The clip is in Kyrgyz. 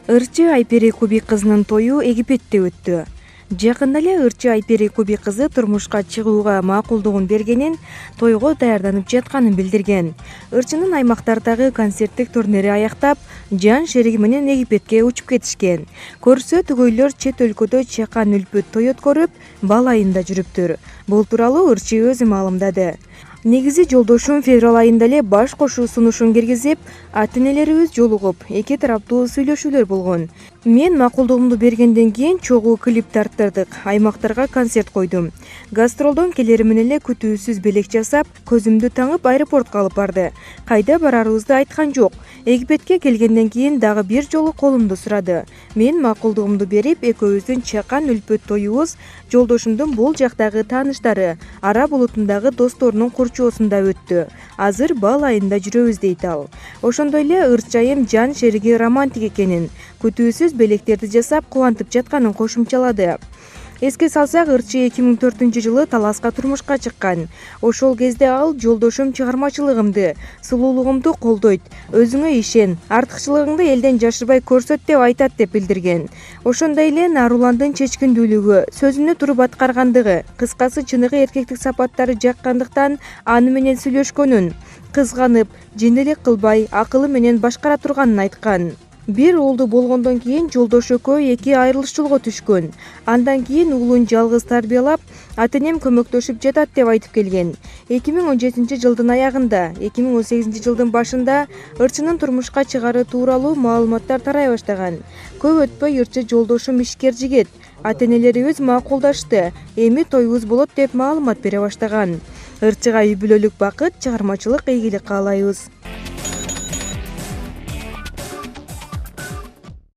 Ырчы Айпери Куби кызынын тою Египетте өттү. Жакында эле ырчы Айпери Куби кызы турмушка чыгууга макулдугун бергенин, тойго даярданып жатканын билдирген. Ырчынын аймактардагы концерттик турнири аяктап, жан шериги менен Египетке учуп кетишкен. Көрсө түгөйлөр чет өлкөдө чакан үлпөт той өткөрүп, бал айында жүрүптүр. Бул тууралуу ырчы өзү маалымдады. Негизи жолдошум февраль айында эле баш кошуу сунушун киргизип, ата-энелерибиз жолугуп, эки тараптуу сүйлөшүүлөр болгон. Мен макулдугумду бергенден кийин чогуу клип тарттырдык, аймактарга концерт койдум. Гастролдон келери менен эле күтүүсүз белек жасап, көзүмдү таңып аэропортко алып барды. Кайда барарыбызды айткан жок. Египетке келгенден кийин дагы бир жолу колумду сурады. Мен макулдугумду берип, экөөбүздүн чакан үлпөт тоюбуз жолдошумдун бул жактагы тааныштары, ара булутундагы досторунун курчоосунда өттү. Азыр бал айында жүрөбүз дейт ал. Ошондой эле ырчайым жан шериги романтик экенин, күтүүсүз белектерди жасап кубантып жатканын кошумчалады. Эске салсак, ырчы 2004-жылы Таласка турмушка чыккан. Ошол кезде ал жолдошум чыгармачылыгымды, сулуулугумду колдойт, өзүңө ишен, артыкчылыгыңды элден жашырбай көрсөт деп айтат деп билдирген. Ошондой эле Наруландын чечкиндүүлүгү, сөзүнө туруп аткаргандыгы, кыскасы чыныгы эркектик сапаттары жаккандыктан аны менен сүйлөшкөнүн, кызганып, жендилик кылбай, акылы менен башкара турганын айткан. Бир уулду болгондон кийин жолдош экөө эки айрылыш жолго түшкөн. Андан кийин уулун жалгыз тарбиялап, ата-энем көмөктөшүп жатат деп айтып келген. 2017-жылдын аягында, 2018-жылдын башында ырчынын турмушка чыгары тууралуу маалыматтар тарай баштаган. Көп өтпөй ырчы жолдошум ишкер жигит, ата-энелерибиз макулдашты, эми тойубуз болот деп маалымат бере баштаган. Ырчыга үй бүлөлүк бакыт, чыгармачылык ийгилик каалайбыз.